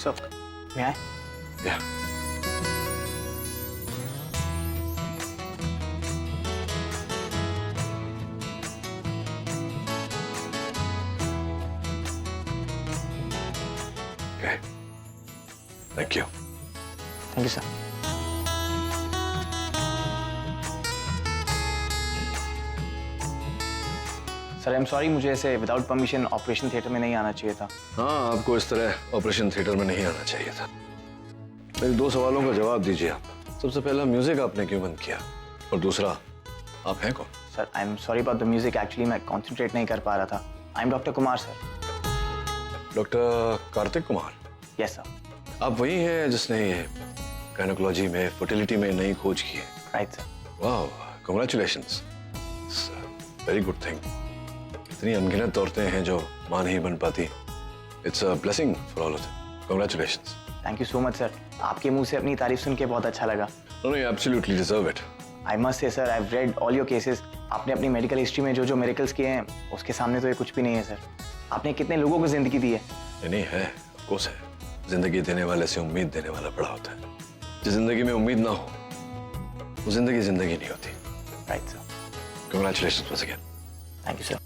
So, may I? Yeah. Okay. Thank you. Thank you, sir. Sir I am sorry, मुझे ऐसे without permission operation theatre में नहीं आना चाहिए था। हाँ, आपको इस तरह ऑपरेशन थिएटर में नहीं आना चाहिए था। मेरे 2 सवालों का जवाब दीजिए आप। सबसे पहला, म्यूजिक आपने क्यों बंद किया? और दूसरा, आप हैं कौन? Sir I am sorry about the music, actually मैं कॉन्सेंट्रेट नहीं कर पा रहा था। I am doctor Kumar sir. Doctor Kartik Kumar? Yes sir. आप वही हैं जिसने ये गायनेकोलॉजी में, फर्टिलिटी में नई खोज की है? Right sir. वाह, कांग्रेचुलेशंस, वेरी गुड थिंग। इतनी अनगिनत औरतें हैं जो मां नहीं बन पाती। It's a blessing for all of them. Congratulations. Thank you so much sir. आपके मुंह से अपनी तारीफ सुन के बहुत अच्छा लगा। No, you absolutely deserve it. I must say sir, I have read all your cases. आपने अपनी मेडिकल हिस्ट्री में जो जो मिरेकल्स किए हैं उसके सामने तो ये कुछ भी नहीं है सर। आपने कितने लोगों को जिंदगी दी है। नहीं है, ऑफ कोर्स है। जिंदगी देने वाले से उम्मीद देने वाला बड़ा होता है। जिस जिंदगी में उम्मीद ना हो वो जिंदगी नहीं होती। Right sir. Congratulations once again. Thank you sir.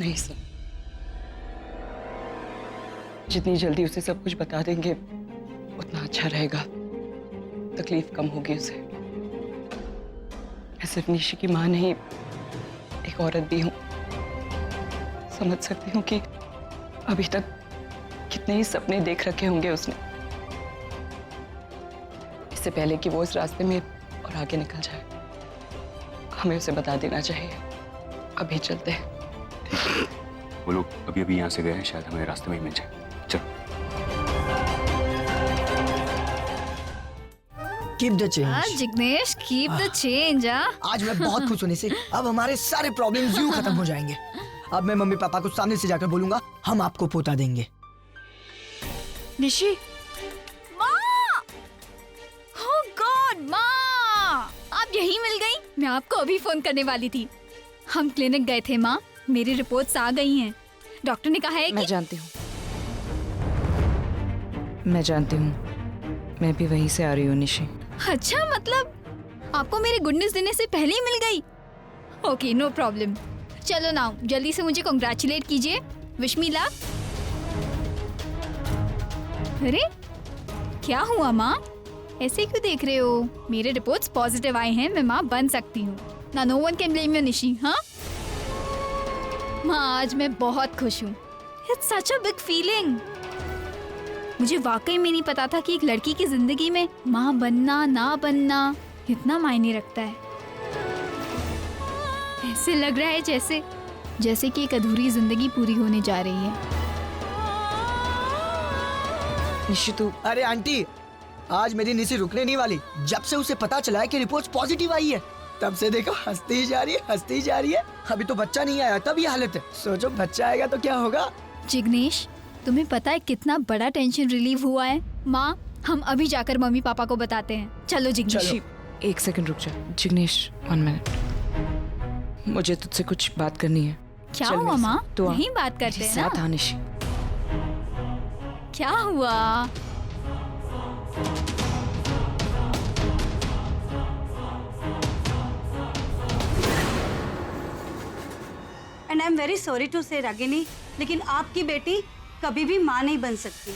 नहीं सर, जितनी जल्दी उसे सब कुछ बता देंगे उतना अच्छा रहेगा। तकलीफ कम होगी उसे। मैं सिर्फ निशी की मां नहीं, एक औरत भी हूं। समझ सकती हूँ कि अभी तक कितने ही सपने देख रखे होंगे उसने, इससे पहले कि वो इस रास्ते में और आगे निकल जाए। हमें उसे बता देना चाहिए। अभी चलते हैं। वो लोग अभी यहाँ से गए हैं, शायद हमें रास्ते में ही मिल जाए। चलो। Keep the change. Jignesh, keep the change. आज मैं बहुत खुश होने से अब हमारे सारे प्रॉब्लम्स यूं खत्म हो जाएंगे। अब मैं मम्मी पापा को सामने से जाकर बोलूंगा, हम आपको पोता देंगे। निशी, माँ! Oh God, माँ! आप यहीं मिल गई? मैं आपको अभी फोन करने वाली थी। हम क्लिनिक गए थे माँ, मेरी रिपोर्ट्स आ गई हैं। डॉक्टर ने कहा है कि... मैं जानती हूँ, मैं भी वहीं से आ रही हूँ निशी। अच्छा, मतलब आपको मेरी गुड न्यूज देने से पहले ही मिल गई? Okay, no problem. चलो ना, जल्दी से मुझे कांग्रेचुलेट कीजिए। Wish me luck. अरे क्या हुआ माँ, ऐसे क्यों देख रहे हो? मेरे रिपोर्ट्स पॉजिटिव आए हैं, मैं माँ बन सकती हूँ ना। No one can blame you Nishi. हाँ माँ, आज मैं बहुत खुश हूँ। It's such a big feeling. मुझे वाकई में नहीं पता था कि एक लड़की की जिंदगी में माँ बनना ना बनना इतना मायने रखता है। ऐसे लग रहा है जैसे कि एक अधूरी जिंदगी पूरी होने जा रही है। निशी तू... अरे आंटी, आज मेरी निशी रुकने नहीं वाली। जब से उसे पता चला है कि रिपोर्ट पॉजिटिव आई है, तब से देखो हंसती ही जा रही है। अभी तो बच्चा नहीं आया तब ये हालत है। सोचो बच्चा आएगा तो क्या होगा। जिग्नेश, तुम्हें पता है कितना बड़ा टेंशन रिलीव हुआ है? माँ, हम अभी जाकर मम्मी पापा को बताते हैं। चलो जिग्नेश। एक सेकंड रुक जा। जिग्नेश, 1 मिनट, मुझे तुझसे कुछ बात करनी है। क्या चल हुआ मेरे माँ? साथ, तू आ। नहीं बात करते मेरे हैं साथ ना? आ निशी। क्या हुआ? And I am very sorry to say Ragini, लेकिन आपकी बेटी कभी भी माँ नहीं बन सकती।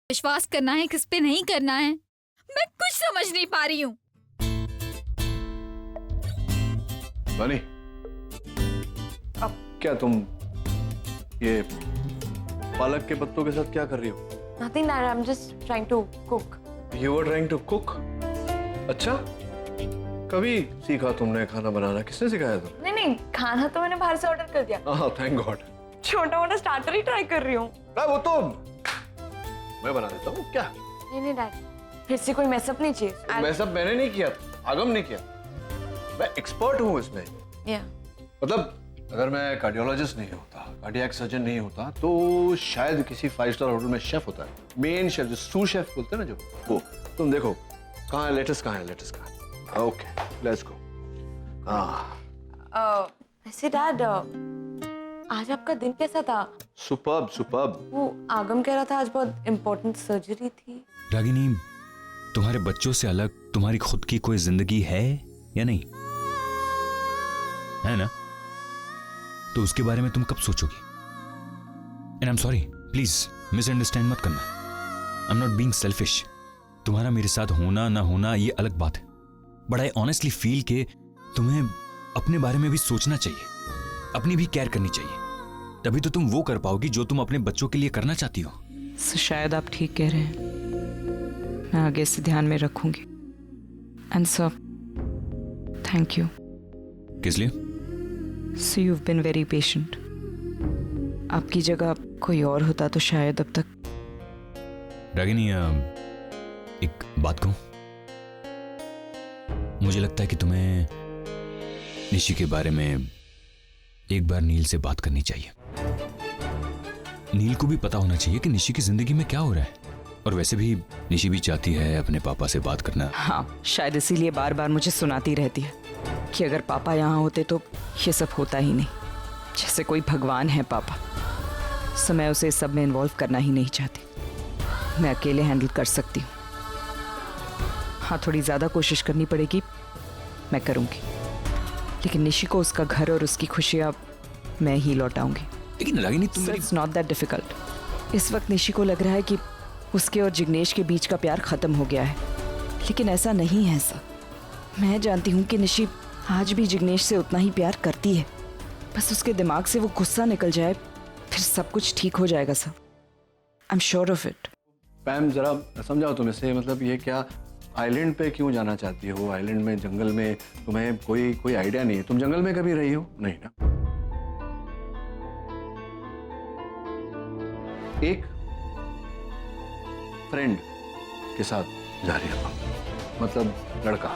विश्वास करना है, किस पे नहीं करना है, मैं कुछ समझ नहीं पा रही हूँ। बनी, अब क्या तुम ये पालक के पत्तों के साथ क्या कर रही हो? Nothing, Dad. I'm just trying to cook. You were trying to cook? अच्छा, कभी सीखा तुमने खाना बनाना? किसने सिखाया तुम्हें? नहीं, खाना तो मैंने बाहर से ऑर्डर कर दिया। हाँ, थैंक गॉड। छोटा मोटा स्टार्टर ही ट्राई कर रही हूँ। वो तो मैं बना देता हूँ क्या? नहीं डैड, फिर से कोई मैसअप नहीं चाहिए। मैसअप मैंने नहीं किया, आगम ने किया। मैं एक्सपर्ट हूँ इसमें। मतलब अगर मैं कार्डियोलॉजिस्ट नहीं होता, कार्डियक सर्जन नहीं होता, तो शायद किसी 5 स्टार होटल में शेफ होता है, मेन शेफ, जो सूस शेफ बोलते हैं ना, जो वो। तुम देखो कहाँ है लेटेस्ट, कहाँ है लेटेस्ट, कहाँ? Okay, let's go. वैसे डैड, आज आपका दिन कैसा था? Superb, superb. वो आगम कह रहा था आज बहुत इम्पोर्टेंट सर्जरी थी। रागिनी, तुम्हारे बच्चों से अलग तुम्हारी खुद की कोई जिंदगी है या नहीं? है ना? तो उसके बारे में तुम कब सोचोगी? And I am sorry, please misunderstand मत करना। I am not being selfish. तुम्हारा मेरे साथ होना ना होना ये अलग बात है, बट आई ऑनेस्टली फील कि तुम्हें अपने बारे में भी सोचना चाहिए, अपनी भी केयर करनी चाहिए। तभी तो तुम वो कर पाओगी जो तुम अपने बच्चों के लिए करना चाहती हो। So, शायद आप ठीक कह रहे हैं, मैं आगे से ध्यान में रखूंगी। And sir, thank you. किस लिए? So you've been very patient. आपकी जगह कोई और होता तो शायद अब तक। रागिनी, एक बात कहूं? मुझे लगता है कि तुम्हें निशी के बारे में एक बार नील से बात करनी चाहिए। नील को भी पता होना चाहिए कि निशी की जिंदगी में क्या हो रहा है, और वैसे भी निशी भी चाहती है अपने पापा से बात करना। हाँ, शायद इसीलिए बार बार मुझे सुनाती रहती है कि अगर पापा यहाँ होते तो ये सब होता ही नहीं, जैसे कोई भगवान है पापा। सो मैं उसे इस सब में इन्वॉल्व करना ही नहीं चाहती, मैं अकेले हैंडल कर सकती हूँ। हाँ, थोड़ी ज़्यादा कोशिश करनी पड़ेगी, मैं करूँगी, लेकिन निशी को उसका घर और उसकी खुशियाँ मैं ही लौटाऊंगी। लेकिन रागिनी, तुम मेरी... It's not that difficult. इस वक्त निशी को लग रहा है कि उसके और जिग्नेश के बीच का प्यार खत्म हो गया है, लेकिन ऐसा नहीं है सर। मैं जानती हूँ कि निशी आज भी जिग्नेश से उतना ही प्यार करती है, बस उसके दिमाग से वो गुस्सा निकल जाए, फिर सब कुछ ठीक हो जाएगा sir. I am sure of it. Pam, जरा समझाओ तुम इसे, मतलब ये क्या आइलैंड पे क्यों जाना चाहती हो? आइलैंड में, जंगल में तुम्हें कोई आइडिया नहीं है? तुम जंगल में कभी रही हो? नहीं ना। एक फ्रेंड के साथ जा रही है, मतलब लड़का।